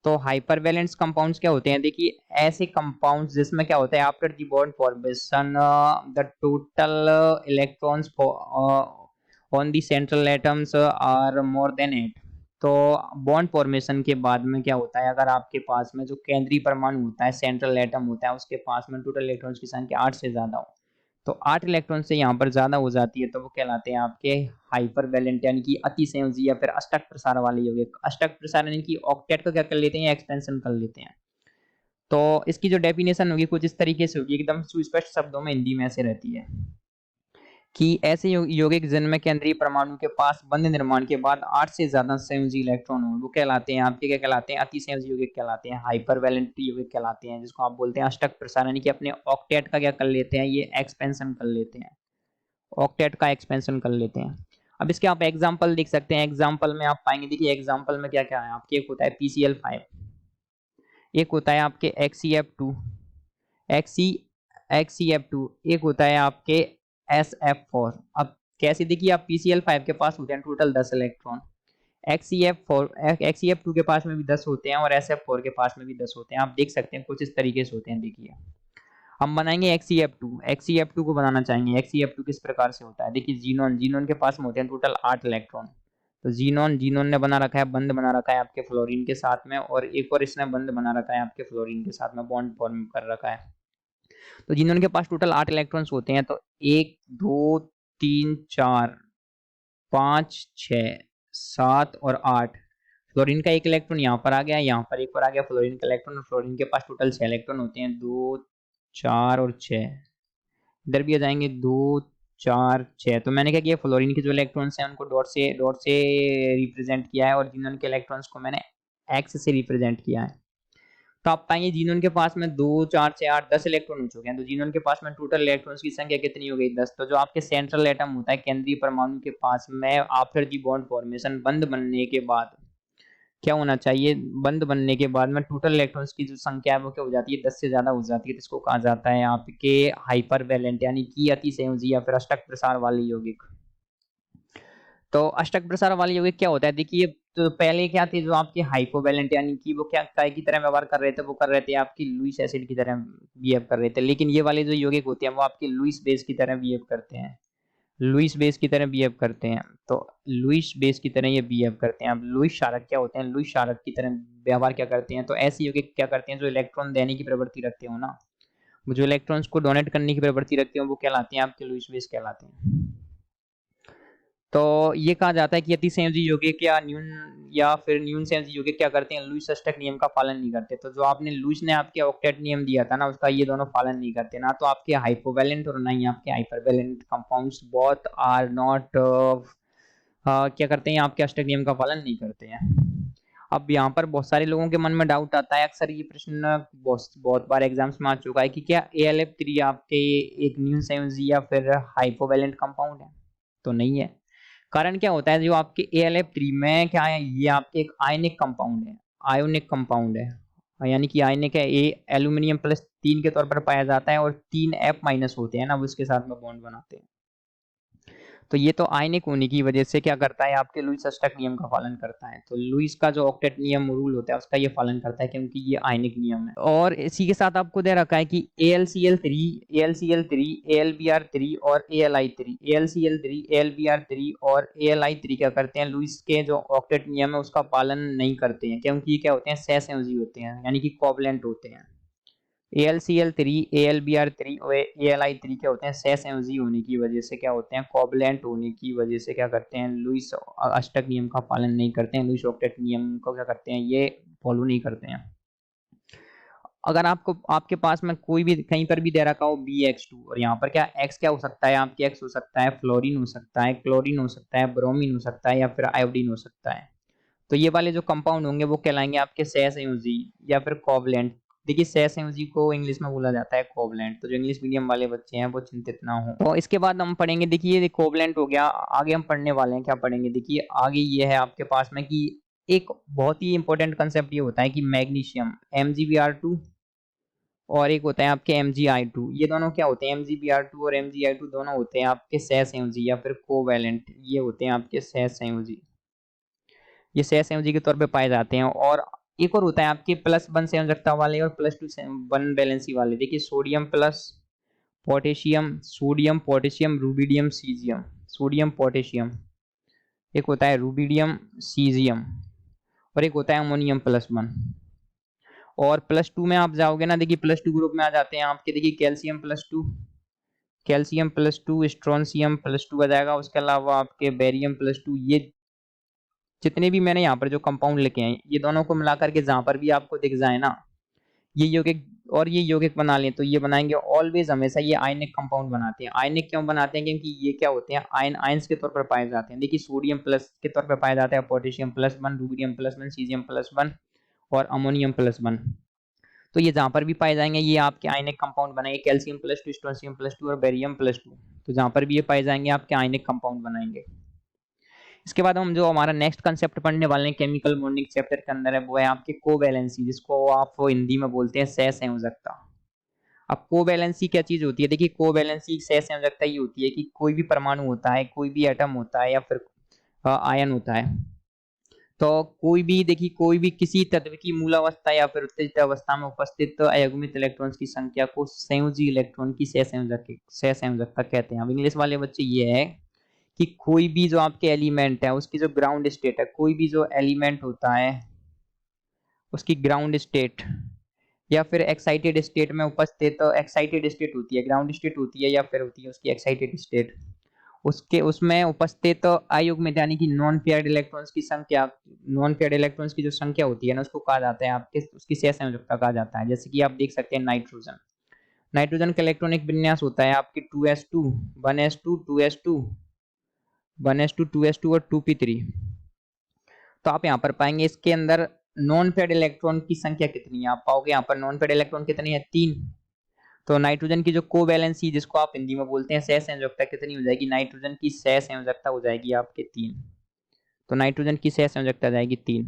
तो हाइपरवैलेंट कंपाउंड्स क्या होते हैं, देखिए ऐसे कंपाउंड्स जिसमें क्या होता है after the bond formation the total electrons on the central atoms are more than 8। तो बॉन्ड फॉर्मेशन के बाद में क्या होता है, अगर आपके पास में जो केंद्रीय परमाणु होता है, सेंट्रल एटम होता है, उसके पास में टोटल इलेक्ट्रॉन्स की संख्या 8 से ज्यादा हो, तो 8 इलेक्ट्रॉन से यहाँ पर ज्यादा हो जाती है तो वो कहलाते हैं आपके हाइपरवैलेंट यानी कि अतिसंयोजी या फिर अष्टक प्रसार वाले यौगिक। अष्टक प्रसार यानी कि ऑक्टेट को क्या कर लेते हैं, एक्सपेंशन कर लेते हैं। तो इसकी जो डेफिनेशन होगी कुछ इस तरीके से होगी, एकदम सुस्पष्ट शब्दों में हिंदी में ऐसे रहती है कि ऐसे यौगिक जिनमें केंद्रीय परमाणु के पास बंध निर्माण के बाद 8 से ज्यादा संयोजी इलेक्ट्रॉन हो, वो कहलाते हैं आपके क्या कहलाते हैं, अतिसंयोजी यौगिक कहलाते हैं, हाइपरवैलेंट यौगिक कहलाते हैं, जिसको आप बोलते हैं अष्टक प्रसार यानी कि अपने ऑक्टेट का क्या कर लेते हैं, ये एक्सपेंशन कर लेते हैं, ऑक्टेट का एक्सपेंशन कर लेते हैं। अब इसके आप एग्जांपल देख सकते हैं। एग्जांपल में आप पाएंगे, देखिए एग्जांपल में क्या क्या है आपके, एक होता है PCl5, एक होता है आपके XeF2, XCF2, एक होता है आपके SF4। अब कैसे, देखिए आप PCl5 के पास होते हैं टोटल 10 इलेक्ट्रॉन, XCF2 के पास में भी 10 होते हैं और SF4 के पास में भी 10 होते हैं। आप देख सकते हैं कुछ इस तरीके से होते हैं। देखिए हम बनाएंगे XCF2 को बनाना चाहेंगे। XCF2 किस प्रकार से होता है, देखिए जीनोन के पास में होते हैं टोटल 8 इलेक्ट्रॉन। तो जीनोन ने बना रखा है, बंद बना रखा है आपके फ्लोरीन के साथ में, और एक और इसने बंद बना रखा है आपके फ्लोरीन के साथ में, बॉन्ड फॉर्म कर रखा है। तो जीनोन के पास टोटल 8 इलेक्ट्रॉन्स होते हैं। तो 1 2 3 4 5 6 7 और 8। फ्लोरीन का एक इलेक्ट्रॉन यहाँ पर आ गया, यहाँ पर एक और आ गया फ्लोरीन का इलेक्ट्रॉन। फ्लोरीन के पास टोटल 6 इलेक्ट्रॉन होते हैं, 2 4 और 6। इधर भी आ जाएंगे 2 4 6। तो मैंने क्या किया, फ्लोरीन के जो इलेक्ट्रॉन्स हैं उनको डॉट से रिप्रेजेंट किया है, और जीनोन के इलेक्ट्रॉन्स को मैंने एक्स से रिप्रेजेंट किया है। तो आप पाएंगे जीनोन के पास में 2 4 6 8 10 इलेक्ट्रॉन हो चुके हैं। तो जीनोन के पास में टोटल इलेक्ट्रॉन्स की संख्या कितनी हो गई, 10। तो जो आपके सेंट्रल एटम होता है केंद्रीय परमाणु के पास में, आफ्टर दी बॉन्ड फॉर्मेशन, बंद बनने के बाद क्या होना चाहिए, बंद बनने के बाद में टोटल इलेक्ट्रॉन्स की जो संख्या है वो क्या हो जाती है, 10 से ज्यादा हो जाती है। तो इसको कहा जाता है आपके हाइपरवैलेंट, यानी कि अति संयोजी या फिर अष्टक प्रसार वाले यौगिक। तो अष्टक प्रसार वाले यौगिक क्या होता है, देखिए तो पहले क्या थे जो आपके हाइपोवैलेंट, यानी कि वो क्या काय की तरह व्यवहार कर रहे थे, वो कर रहे थे आपकी लुईस एसिड की तरह बिहेव कर रहे थे। लेकिन ये वाले जो यौगिक होते हैं वो आपके लुईस बेस की तरह बिहेव करते हैं, लुईस बेस की तरह बिहेव करते हैं। तो लुईस बेस की तरह ये बिहेव करते हैं। अब लुईस क्षारक क्या होते हैं, लुईस क्षारक की तरह व्यवहार क्या करते हैं, तो ऐसे यौगिक क्या करते हैं जो इलेक्ट्रॉन देने की प्रवृत्ति रखते हो ना, वो जो इलेक्ट्रॉन्स को डोनेट करने की प्रवृत्ति रखते हो वो कहलाते हैं आपके लुईस बेस कहलाते हैं। तो ये कहा जाता है कि अति संयोजी यौगिक या फिर न्यून संयोजी यौगिक क्या करते हैं, लुईस अष्टक नियम का पालन नहीं करते। तो जो आपने लुईस ने आपके ऑक्टेट नियम दिया था ना, उसका ये दोनों पालन नहीं करते ना, तो आपके हाइपोवैलेंट और ना ही आपके हाइपरवैलेंट कंपाउंड्स बोथ आर नॉट क्या करते हैं, आपके अष्टक नियम का पालन नहीं करते हैं। अब यहाँ पर बहुत सारे लोगों के मन में डाउट आता है, अक्सर ये प्रश्न बहुत बार एग्जाम्स में आ चुका है कि क्या AlF3 आपके एक न्यून संयोजी या फिर हाइपोवैलेंट कंपाउंड है। तो नहीं है। कारण क्या होता है, जो आपके AlF3 में क्या है, ये आपके एक आयनिक कंपाउंड है, आयोनिक कंपाउंड है, यानी कि आयनिक है। ए एल्यूमिनियम प्लस 3 के तौर पर पाया जाता है, और 3 F माइनस होते हैं ना, वो इसके साथ में बॉन्ड बनाते हैं। तो ये तो आयनिक होने की वजह से क्या करता है, आपके लुईस अष्टक नियम का पालन करता है। तो लुईस का जो ऑक्टेट नियम रूल होता है उसका ये पालन करता है, क्योंकि ये आयनिक नियम है। और इसी के साथ आपको दे रखा है कि AlCl3, AlBr3 और AlI3, AlCl3, AlBr3 और AlI3 क्या करते हैं, लुईस के जो ऑक्टेट नियम है उसका पालन नहीं करते हैं, क्योंकि ये क्या होते हैं, सहसंयोजी होते हैं, यानी कि कोवलेंट होते हैं। AlCl3, AlBr3 और AlI3 क्या होते हैं, सहसंयोजी होने की वजह से क्या होते हैं, कोवलेंट होने की वजह से क्या करते हैं, लुईस अष्टक नियम का पालन नहीं करते हैं, लुईस ऑक्टेट नियम को क्या करते हैं, ये फॉलो नहीं करते हैं। अगर आपको आपके पास में कोई भी कहीं पर भी दे रखा हो BX2, और यहाँ पर क्या X क्या हो सकता है, आपके X हो सकता है फ्लोरीन, हो सकता है क्लोरीन, हो सकता है ब्रोमीन, हो सकता है या फिर आयोडीन हो सकता है। तो ये वाले जो कंपाउंड होंगे वो कहलाएंगे आपके सहसंयोजी या फिर कोवलेंट। देखिए सहसंयोजी को इंग्लिश में बोला जाता है कोवलेंट। तो जो इंग्लिश मीडियम वाले बच्चे हैं वो चिंतित ना हो। तो इसके बाद हम पढ़ेंगे, देखिए कोवलेंट हो गया, आगे हम पढ़ने वाले हैं क्या पढ़ेंगे, देखिए आगे ये है आपके पास में कि एक बहुत ही इंपॉर्टेंट कंसेप्ट ये होता है कि मैग्नीशियम MgBr2 और एक होता है आपके MgI2। ये दोनों क्या होते हैं, MgBr2 और MgI2 दोनों होते हैं आपके सहसंयोजी या फिर कोवैलेंट, ये होते हैं आपके सहसंयोजी, ये सहसंयोजी के तौर पे पाए जाते हैं। और एक और होता है आपके +1 संयोजकता वाले और +2 1 वैलेंसी वाले। देखिए sodium plus potassium, sodium potassium rubidium caesium, sodium potassium, एक होता है रूबिडियम सीजियम, और एक होता है अमोनियम +1। और +2 में आप जाओगे ना, देखिए +2 ग्रुप में आ जाते हैं आपके, देखिए कैल्शियम +2, कैल्शियम +2, स्ट्रोंशियम +2 आ जाएगा। उसके अलावा आपके बेरियम +2। ये जितने भी मैंने यहाँ पर जो कंपाउंड लिखे हैं, ये दोनों को मिलाकर के जहां पर भी आपको दिख जाए ना, ये यौगिक और ये यौगिक बना लें, तो ये बनाएंगे ऑलवेज, हमेशा ये आयनिक कंपाउंड बनाते हैं। आयनिक क्यों बनाते हैं, क्योंकि ये क्या होते हैं, आयंस के तौर पर पाए जाते हैं। देखिए सोडियम प्लस के तौर पर पाया जाता है पोटेशियम +1, रूबिडियम +1, सीजियम +1 और अमोनियम +1। तो ये जहां पर भी पाए जाएंगे ये आपके आयनिक कंपाउंड बनाएंगे, कैल्शियम +2, स्ट्रोंशियम +2 और बेरियम +2। तो जहां पर भी ये पाए जाएंगे आपके आयनिक कंपाउंड बनाएंगे। इसके बाद हम जो हमारा नेक्स्ट कंसेप्ट पढ़ने वाले हैं केमिकल बॉन्डिंग चैप्टर के अंदर है, वो है आपके कोवैलेंसी, जिसको आप हिंदी में बोलते हैं सहसंयोजकता। अब कोवैलेंसी क्या चीज होती है? देखिए कोवैलेंसी सह संयोजकता ये होती है कि कोई भी परमाणु होता है, कोई भी एटम होता है या फिर आयन होता है, तो कोई भी देखिए कोई भी किसी तत्व की मूलावस्था या फिर उत्तेजित अवस्था में उपस्थित अयुग्मित इलेक्ट्रॉन्स की संख्या को संयोजी इलेक्ट्रॉन की सहसंयोजकता कहते हैं। अब इंग्लिश वाले बच्चे ये है कि कोई भी जो आपके एलिमेंट है उसकी जो ग्राउंड स्टेट है, कोई भी जो एलिमेंट होता है उसकी ग्राउंड स्टेट या फिर एक्साइटेड स्टेट में उपस्थित, तो एक्साइटेड स्टेट होती है, ग्राउंड स्टेट होती है या फिर होती है उसकी एक्साइटेड स्टेट, उसके उसमें उपस्थित अयुग्मित यानी कि नॉन पेयर्ड इलेक्ट्रॉन्स की संख्या, नॉन पेयर्ड इलेक्ट्रॉन्स की जो संख्या होती है ना उसको कहा जाता है आपके उसकी सहसंयोजकता कहा जाता है। जैसे कि आप देख सकते हैं नाइट्रोजन, नाइट्रोजन का इलेक्ट्रॉनिक विन्यास होता है आपके 2s2 1s2 2s2 1s2 2s2 और 2p3। तो आप यहाँ पर पाएंगे इसके अंदर नॉन पेयर्ड इलेक्ट्रॉन की संख्या कितनी है, आप पाओगे यहाँ पर नॉन पेयर्ड इलेक्ट्रॉन कितनी है, 3। तो नाइट्रोजन की जो कोवैलेंसी जिसको आप हिंदी में बोलते हैं सहसंयोजकता कितनी हो जाएगी, नाइट्रोजन की सहसंयोजकता हो जाएगी आपके 3। तो नाइट्रोजन की सहसंयोजकता आ जाएगी 3।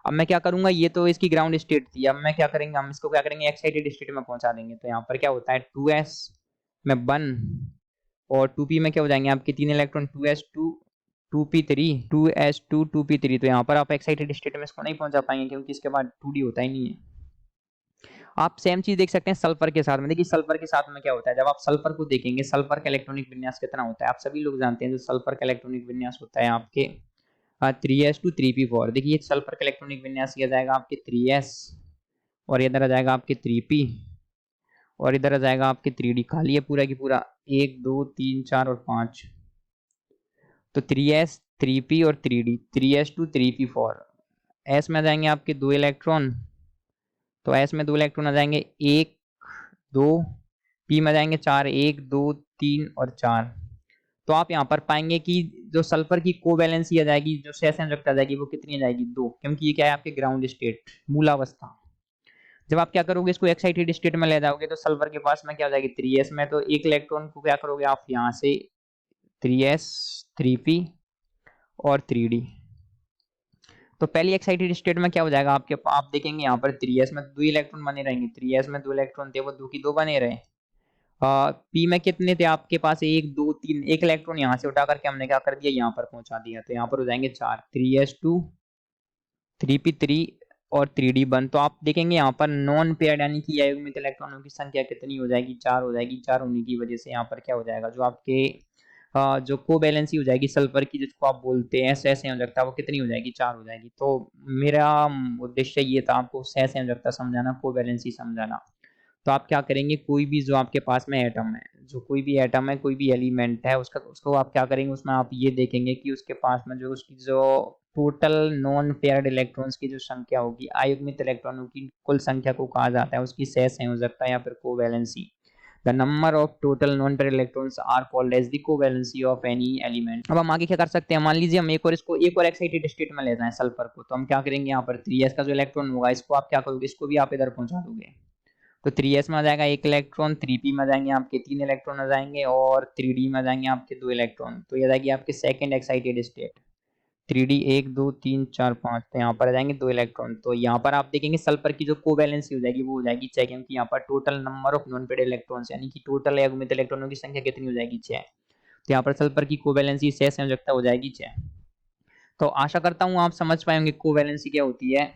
अब मैं क्या करूंगा, ये तो इसकी ग्राउंड स्टेट थी, अब मैं क्या करेंगे, हम इसको क्या करेंगे एक्साइटेड स्टेट में पहुंचा देंगे। तो यहाँ पर क्या होता है 2s में 1 और 2p में क्या हो जाएंगे आपके 3 electron 2s2 2p3 2s2 2p3। तो यहाँ पर आप एक्साइटेड स्टेट में इसको नहीं पहुंचा पाएंगे क्योंकि इसके बाद 2d होता ही नहीं है। आप सेम चीज देख सकते हैं सल्फर के साथ में। देखिए सल्फर के साथ में क्या होता है, जब आप सल्फर को देखेंगे सल्फर का इलेक्ट्रॉनिक विन्यास कितना होता है, आप सभी लोग जानते हैं जो सल्फर का इलेक्ट्रॉनिक विन्यास होता है आपके 3s to 3p4। देखिए सल्फर का इलेक्ट्रॉनिक विन्यास किया जाएगा आपके 3s और इधर आ जाएगा आपके 3p और इधर आ जाएगा आपके 3d। खाली है पूरा की पूरा 1 2 3 4 और 5। तो 3s 3p और 3d 3s to 3p4। s में आ जाएंगे आपके 2 इलेक्ट्रॉन, तो s में 2 इलेक्ट्रॉन आ जाएंगे 1 2, p में आ जाएंगे 4 1 2 3 और 4। तो आप यहाँ पर पाएंगे कि जो सल्फर की कोवैलेंसी आ जाएगी, जो सहसंयोजकता आ जाएगी वो कितनी आ जाएगी 2, क्योंकि ये क्या है आपके ग्राउंड स्टेट मूलावस्था। जब आप क्या करोगे इसको एक्साइटेड स्टेट में ले जाओगे तो सल्फर के पास में क्या हो जाएगी 3s में, तो एक इलेक्ट्रॉन को क्या करोगे आप यहाँ से 3s 3p और 3d। तो पहली एक्साइटेड स्टेट में क्या हो जाएगा आपके, आप देखेंगे यहाँ पर 3s में 2 इलेक्ट्रॉन बने रहेंगे, 3s में 2 इलेक्ट्रॉन थे वो 2 की 2 बने रहे। पी में कितने थे आपके पास, 1 2 3, एक इलेक्ट्रॉन यहाँ से उठा करके हमने क्या कर दिया यहाँ पर पहुंचा दिया, तो यहाँ पर हो जाएंगे 4 3s2 3p3 और 3d1। तो आप देखेंगे यहाँ पर नॉन पेयर्ड यानी कि अयुग्मित इलेक्ट्रॉनों की संख्या कितनी हो जाएगी, 4 हो जाएगी। 4 होने की वजह से यहाँ पर क्या हो जाएगा, जो आपके जो कोवैलेंसी हो जाएगी सल्फर की जिसको आप बोलते हैं सहसंयोजकता, वो कितनी हो जाएगी 4 हो जाएगी। तो मेरा उद्देश्य ये था आपको सहसंयोजकता समझाना, कोवैलेंसी समझाना। तो आप क्या करेंगे, कोई भी जो आपके पास में एटम है, जो कोई भी एटम है, कोई भी एलिमेंट है उसका उसको आप क्या करेंगे, उसमें आप ये देखेंगे कि उसके पास में जो उसकी जो टोटल नॉन पेयर्ड इलेक्ट्रॉन्स की जो संख्या होगी, अयुग्मित इलेक्ट्रॉनों की कुल संख्या को कहा जाता है उसकी सहसंयोजकता या फिर covalency. The number of total non paired electrons are called as the covalency of any element. अब हम आगे क्या कर सकते हैं, मान लीजिए हम एक और एक्साइटेड स्टेट में ले जाएं सल्फर को, तो हम क्या करेंगे, यहाँ पर 3s का जो इलेक्ट्रॉन होगा इसको आप क्या करोगे, इसको भी आप इधर पहुंचा दोगे। तो 3s में आ जाएगा 1 इलेक्ट्रॉन, 3p में आ जाएंगे आपके 3 इलेक्ट्रॉन आ जाएंगे और 3d में आ जाएंगे आपके 2 इलेक्ट्रॉन। तो ये आ जाएगी आपके सेकंड एक्साइटेड स्टेट 3d 1 2 3 4 5। तो यहाँ पर आ जाएंगे 2 इलेक्ट्रॉन। तो यहाँ पर आप देखेंगे सल्फर की जो कोवैलेंसी हो जाएगी वो हो जाएगी 6, क्योंकि यहाँ पर total number of non paired electrons यानी कि टोटल अयुग्मित इलेक्ट्रॉनों की संख्या कितनी हो जाएगी 6। तो यहाँ पर सल्फर की कोवैलेंसी सहसंयोजकता हो जाएगी 6। तो आशा करता हूँ आप समझ पाएंगे कोवैलेंसी क्या होती है।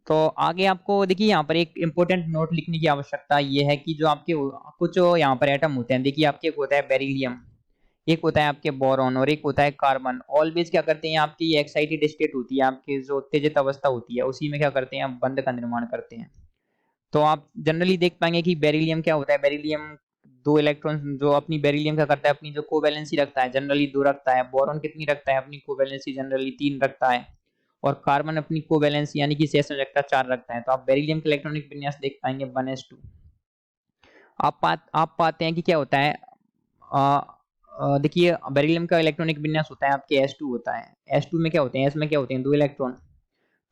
तो आगे आपको देखिए यहाँ पर एक इंपॉर्टेंट नोट लिखने की आवश्यकता ये है कि जो आपके कुछ यहाँ पर एटम होते हैं, देखिए आपके एक होता है बेरिलियम, एक होता है आपके बोरॉन और एक होता है कार्बन। ऑलवेज क्या करते हैं, आपकी ये एक्साइटेड स्टेट होती है, आपकी जो उत्तेजित अवस्था होती है उसी में क्या करते हैं, बंध का निर्माण करते हैं। तो आप जनरली देख पाएंगे कि बेरिलियम क्या होता है, बेरिलियम 2 इलेक्ट्रॉन जो अपनी बेरिलियम क्या करता है, अपनी जो कोवैलेंसी रखता है जनरली 2 रखता है। बोरॉन कितनी रखता है, अपनी कोवैलेंसी जनरली 3 रखता है। और कार्बन अपनी कोवैलेंसी यानी कि सहसंयोजकता 4 रखता है। तो आप बेरिलियम के इलेक्ट्रॉनिक विन्यास देख पाएंगे 1s2। आप पाते हैं कि क्या होता है, देखिए बेरिलियम का इलेक्ट्रॉनिक विन्यास होता है आपके s2 होता है। s2 में क्या होते हैं, s में क्या होते हैं 2 इलेक्ट्रॉन।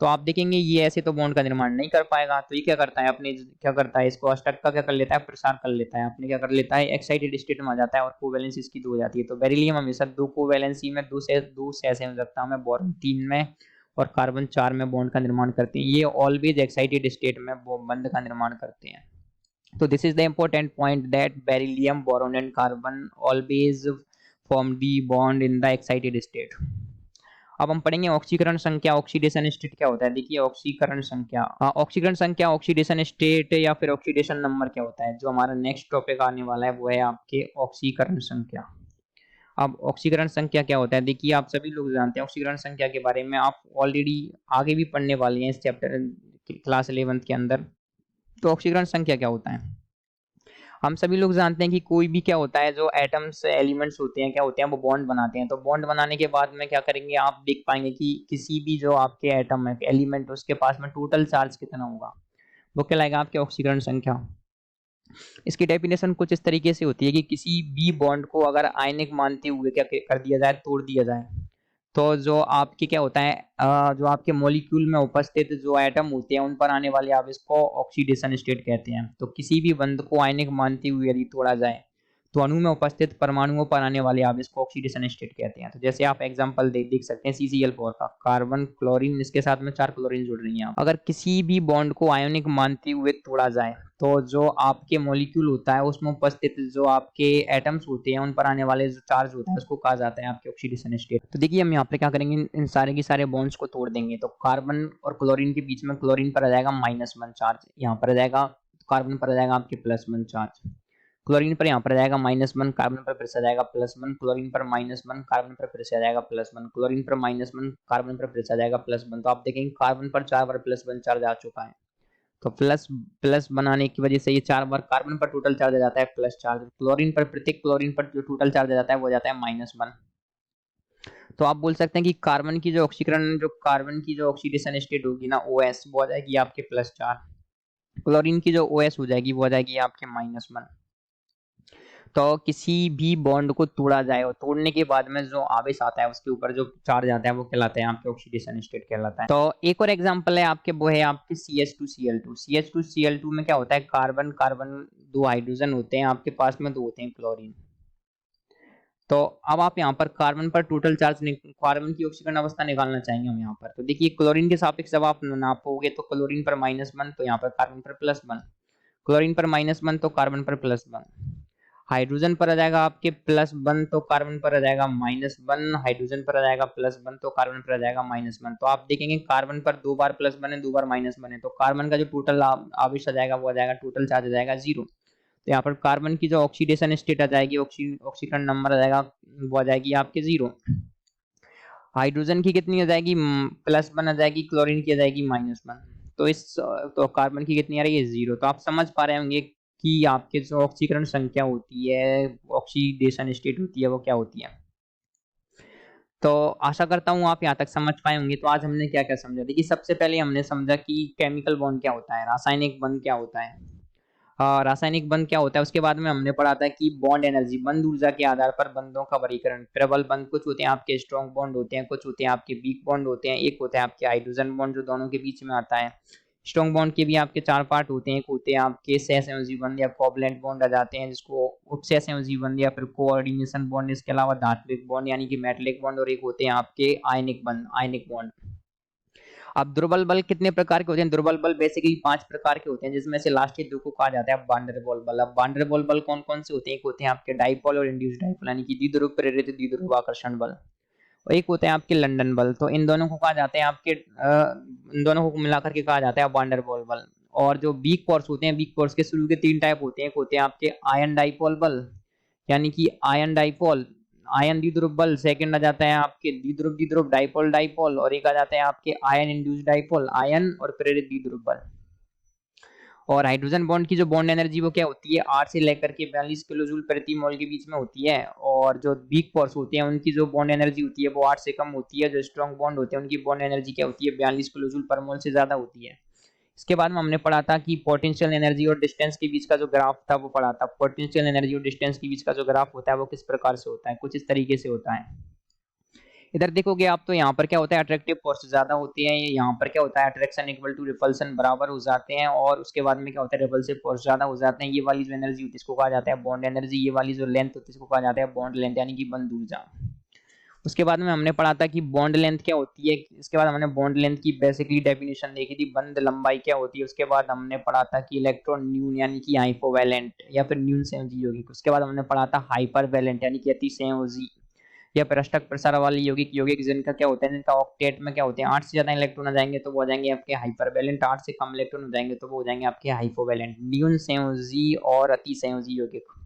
तो आप देखेंगे ये ऐसे तो बॉन्ड का निर्माण नहीं कर पाएगा, तो ये क्या करता है, अपने क्या करता है, इसको अष्टक का क्या कर लेता है, प्रसार कर लेता है, अपने क्या कर लेता है, एक्साइटेड स्टेट में आ जाता है और कोवैलेंसी इसकी 2 हो जाती है। तो बेरिलियम हमेशा 2 कोवैलेंसी में 2 सहसंयोजकता में, बोरॉन 3 में और कार्बन 4 में बॉन्ड का निर्माण करते हैं। ये ऑलवेज एक्साइटेड स्टेट में बंध का निर्माण करते हैं। तो this is the important point that beryllium, boron and carbon always form the bond in the excited state. अब हम पढ़ेंगे ऑक्सीकरण संख्या, ऑक्सीडेशन स्टेट क्या होता है। देखिए ऑक्सीकरण संख्या, ऑक्सीकरण संख्या, ऑक्सीडेशन स्टेट या फिर ऑक्सीडेशन नंबर क्या होता है। जो हमारा नेक्स्ट टॉपिक आने वाला है वो है आपके ऑक्सीकरण संख्या। अब ऑक्सीकरण संख्या क्या होता है, देखिए आप सभी लोग जानते हैं ऑक्सीकरण संख्या के बारे में, आप ऑलरेडी आगे भी पढ़ने वाले हैं इस चैप्टर क्लास 11th के अंदर। तो ऑक्सीकरण संख्या क्या होता है, हम सभी लोग जानते हैं कि कोई भी क्या होता है, जो एटम्स एलिमेंट्स होते हैं क्या होते हैं, वो बॉन्ड बनाते हैं। तो बॉन्ड बनाने के बाद में क्या करेंगे, आप देख पाएंगे कि किसी भी जो आपके एटम है, एलिमेंट, उसके पास में टोटल चार्ज कितना होगा, वो कहलाएगा आपके ऑक्सीकरण संख्या। इसकी डेफिनेशन कुछ इस तरीके से होती है कि किसी भी बॉन्ड को अगर आयनिक मानते हुए क्या कर दिया जाए, तोड़ दिया जाए, तो जो आपके क्या होता है, जो आपके मॉलिक्यूल में उपस्थित जो एटम होते हैं उन पर आने वाले आवेश को ऑक्सीडेशन स्टेट कहते हैं। तो किसी भी बंध को आयनिक मानते हुए यदि तोड़ा जाए तो अणु में उपस्थित परमाणुओं पर आने वाले आवेश को ऑक्सीडेशन स्टेट कहते हैं। तो जैसे आप एग्जांपल देख सकते हैं CCl4 का, कार्बन क्लोरीन, इसके साथ में 4 क्लोरीन जुड़ रही हैं। अगर किसी भी बॉन्ड को आयोनिक मानते हुए तोड़ा जाए तो जो आपके मॉलिक्यूल होता है उसमें उपस्थित जो आपके एटम्स होते हैं उन पर आने वाले जो चार्ज होता है उसको कहा जाता है आपके ऑक्सीडेशन स्टेट। तो देखिए हम यहाँ पे क्या करेंगे, इन सारे के सारे बॉन्ड्स को तोड़ देंगे। तो कार्बन और क्लोरीन के बीच में क्लोरीन पर आ जाएगा -1 चार्ज, यहाँ पर आ जाएगा, कार्बन पर आ जाएगा आपके +1 चार्ज, क्लोरीन पर यहाँ पर आ जाएगा -1, कार्बन पर फिर से आ जाएगा +1, क्लोरीन पर -1, कार्बन पर फिर से आ जाएगा +1, क्लोरीन पर -1, कार्बन पर फिर से आ जाएगा +1। तो आप देखेंगे कार्बन पर 4 बार +1 चार्ज आ चुका है। तो प्लस प्लस बनाने की वजह से ये 4 बार कार्बन पर टोटल चार्ज आ जाता है प्लस चार्ज, क्लोरीन पर, प्रत्येक क्लोरीन पर जो टोटल चार्ज आ जाता है वो आ जाता है -1। तो आप बोल सकते हैं कि कार्बन की जो ऑक्सीकरण, जो कार्बन की जो ऑक्सीडेशन स्टेट होगी ना OS, वो आ जाएगी आपके +4, क्लोरीन की जो OS हो जाएगी वो आ जाएगी आपके -1। तो किसी भी बॉन्ड को तोड़ा जाए और तोड़ने के बाद में जो आवेश आता है उसके ऊपर जो चार्ज आता है वो कहलाता है आपके ऑक्सीडेशन स्टेट कहलाता है। तो एक और एग्जांपल है आपके, वो है आपके CH2Cl2। CH2Cl2 में क्या होता है, कार्बन कार्बन, 2 हाइड्रोजन होते हैं आपके पास में, 2 होते हैं क्लोरीन। तो अब आप यहाँ पर कार्बन पर टोटल चार्ज, कार्बन की ऑक्सीकरण अवस्था निकालना चाहेंगे हम यहाँ पर। तो देखिए क्लोरीन के सापेक्ष जब आप नापोगे तो क्लोरीन पर -1, तो यहाँ पर कार्बन पर +1, क्लोरीन पर -1 तो कार्बन पर +1, हाइड्रोजन पर आ जाएगा आपके +1 तो कार्बन पर आ जाएगा -1, हाइड्रोजन पर आ जाएगा +1 तो कार्बन पर आ जाएगा -1। तो आप देखेंगे कार्बन पर 2 बार +1 है, 2 बार -1 है, तो कार्बन का जो टोटल आवेश आ जाएगा वो आ जाएगा, टोटल चार्ज आ जाएगा 0। तो यहाँ पर कार्बन की जो ऑक्सीडेशन स्टेट आ जाएगी, ऑक्सीकरण नंबर आ जाएगा, वो आ जाएगी आपके 0। हाइड्रोजन की कितनी आ जाएगी, +1 आ जाएगी, क्लोरीन की आ जाएगी -1। तो तो कार्बन की कितनी आ रही है, 0। तो आप समझ पा रहे होंगे कि आपके जो ऑक्सीकरण संख्या होती है, ऑक्सीडेशन स्टेट होती है, वो क्या होती है। तो आशा करता हूँ आप यहाँ तक समझ पाए होंगे। तो आज हमने क्या-क्या समझा, देखिए सबसे पहले हमने समझा कि केमिकल बॉन्ड क्या होता है, रासायनिक बंध क्या होता है। रासायनिक बंध क्या होता है, उसके बाद में हमने पढ़ा था कि बॉन्ड एनर्जी, बंध ऊर्जा के आधार पर बंधों का वर्गीकरण, प्रबल बंध कुछ होते हैं आपके स्ट्रॉन्ग बॉन्ड होते हैं, कुछ होते हैं आपके वीक बॉन्ड होते हैं, एक होता है आपके हाइड्रोजन बॉन्ड जो दोनों के बीच में आता है। स्ट्रॉन्ग बॉन्ड के भी आपके 4 पार्ट होते हैं, एक होते हैं आपके सहसंयोजी बंध या कोवैलेंट बॉन्ड आ जाते हैं, जिसको उपसहसंयोजी बंध या फिर कोऑर्डिनेशन बॉन्ड, इसके अलावा धात्विक बॉन्ड यानी कि मेटालिक बॉन्ड, और एक होते हैं आपके आयनिक बंध, आयनिक बॉन्ड। अब दुर्बल बल कितने प्रकार के होते हैं, दुर्बल बल बेसिकली 5 प्रकार के होते हैं, जिसमें से लास्ट के 2 को कहा जाता है वान डेर वाल्स बल। अब वान डेर वाल्स बल कौन-कौन से होते हैं, एक होते हैं आपके डाइपोल और इंड्यूस्ड डाइपोल यानी कि द्विध्रुव प्रेरित द्विध्रुवाकर्षण बल, और एक होते हैं आपके लंदन बल। तो इन दोनों को कहा जाते हैं आपके, इन दोनों को मिलाकर के कहा जाता है वान डेर वाल्स बल। और जो वीक फोर्स होते हैं, वीक फोर्स के शुरू के 3 टाइप होते हैं, एक होते हैं आपके आयन डाइपोल बल यानी कि आयन डाइपोल, आयन द्विध्रुव बल, सेकंड आ जाता है आपके द्विध्रुव द्विध्रुव डाइपोल डाइपोल, और एक आ जाता है आपके आयन इंड्यूस्ड डाइपोल, आयन और प्रेरित द्विध्रुव बल। और हाइड्रोजन बॉन्ड की जो बॉन्ड एनर्जी वो क्या होती है, 8 से लेकर के 42 किलो जूल प्रति मोल के बीच में होती है। और जो वीक फोर्स होते हैं उनकी जो बॉन्ड एनर्जी होती है वो 8 से कम होती है। जो स्ट्रॉन्ग बॉन्ड होते हैं उनकी बॉन्ड एनर्जी क्या होती है, 42 किलो जूल पर मोल से ज्यादा होती है। इसके बाद में हमने पढ़ा था कि पोटेंशियल एनर्जी और डिस्टेंस के बीच का जो ग्राफ था वो पढ़ा था। पोटेंशियल एनर्जी और डिस्टेंस के बीच का जो ग्राफ होता है वो किस प्रकार से होता है, कुछ इस तरीके से होता है। इधर देखोगे आप तो यहाँ पर क्या होता है, अट्रैक्टिव फोर्स ज्यादा होती है, यहाँ पर क्या होता है, अट्रैक्शन इक्वल टू रिपल्सन बराबर हो जाते हैं, और उसके बाद में क्या होता है, रिपल्सिव फोर्स ज्यादा हो जाते हैं। ये वाली जो एनर्जी होती है इसको कहा जाता है बॉन्ड एनर्जी, ये वाली जो लेंथ होती है इसको कहा जाता है बॉन्ड लेंथ यानी कि बंध ऊर्जा। उसके बाद में हमने पढ़ा था कि बॉन्ड लेंथ क्या होती है। इसके बाद हमने बॉन्ड लेंथ की बेसिकली डेफिनेशन देखी थी, बंध लंबाई क्या होती है। उसके बाद हमने पढ़ा था कि इलेक्ट्रॉन न्यून यानी कि हाइपोवैलेंट या फिर न्यून संयोजी यौगिक। उसके बाद हमने पढ़ा था हाइपरवैलेंट यानी कि अति संयोजी या पृष्ठक प्रसार वाले यौगिक। यौगिक जिनका क्या होता है, जिनका ऑक्टेट में क्या होते हैं 8 से ज्यादा इलेक्ट्रॉन आ जाएंगे तो वो हो जाएंगे आपके हाइपरवैलेंट, 8 से कम इलेक्ट्रॉन हो जाएंगे तो वो हो जाएंगे आपके हाइपोवैलेंट। न्यून संयोजी और अति संयोजी यौगिक।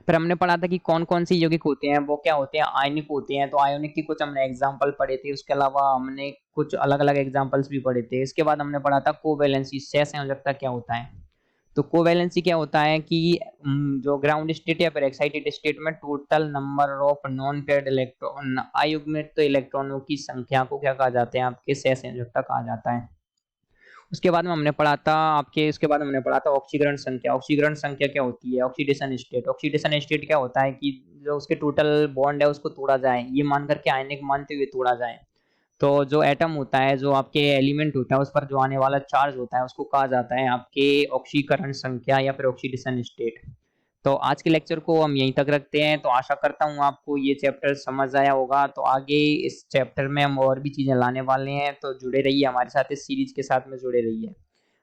फिर हमने पढ़ा था कि कौन कौन से यौगिक होते हैं, वो क्या होते हैं, आयनिक होते हैं। तो आयनिक की कुछ हमने एग्जांपल पढ़े थे, उसके अलावा हमने कुछ अलग अलग एग्जांपल्स भी पढ़े थे। इसके बाद हमने पढ़ा था कोवैलेंसी, सहसंयोजकता क्या होता है। तो कोवैलेंसी क्या होता है कि जो ग्राउंड स्टेट या फिर एक्साइटेड स्टेट में total number of non paired electron, अयुग्मित इलेक्ट्रॉनों की संख्या को क्या कहा जाता है, आपके सहसंयोजकता कहा जाता है। उसके बाद में हमने पढ़ा था आपके, उसके बाद हमने पढ़ा था ऑक्सीकरण संख्या। ऑक्सीकरण संख्या क्या होती है, ऑक्सीडेशन स्टेट। ऑक्सीडेशन स्टेट क्या होता है कि जो उसके टोटल बॉन्ड है उसको तोड़ा जाए, ये मान करके आयनिक मानते हुए तोड़ा जाए। तो जो एटम होता है, जो आपके एलिमेंट होता है, उस पर जो आने वाला चार्ज होता है उसको कहा जाता है आपके ऑक्सीकरण संख्या या फिर ऑक्सीडेशन स्टेट। तो आज के लेक्चर को हम यहीं तक रखते हैं। तो आशा करता हूँ आपको ये चैप्टर समझ आया होगा। तो आगे इस चैप्टर में हम और भी चीजें लाने वाले हैं, तो जुड़े रहिए हमारे साथ, इस सीरीज के साथ में जुड़े रहिए।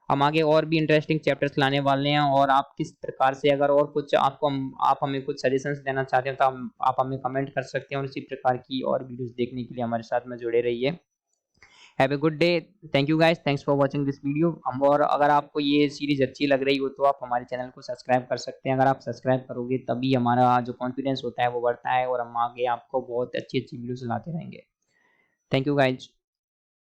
हम आगे और भी इंटरेस्टिंग चैप्टर्स लाने वाले हैं। और आप किस प्रकार से, अगर और कुछ आपको आप हमें कुछ सजेशंस देना चाहते हैं तो आप हमें कमेंट कर सकते हैं। और इसी प्रकार की और वीडियोस देखने के लिए हमारे साथ में जुड़े रहिए। Have a good day. Thank you guys, thanks for watching this video. हम, और अगर आपको ये सीरीज अच्छी लग रही हो तो आप हमारे चैनल को सब्सक्राइब कर सकते हैं। अगर आप सब्सक्राइब करोगे तभी हमारा जो कॉन्फिडेंस होता है वो बढ़ता है और हम आगे आपको बहुत अच्छी अच्छी वीडियोस लाते रहेंगे। Thank you guys.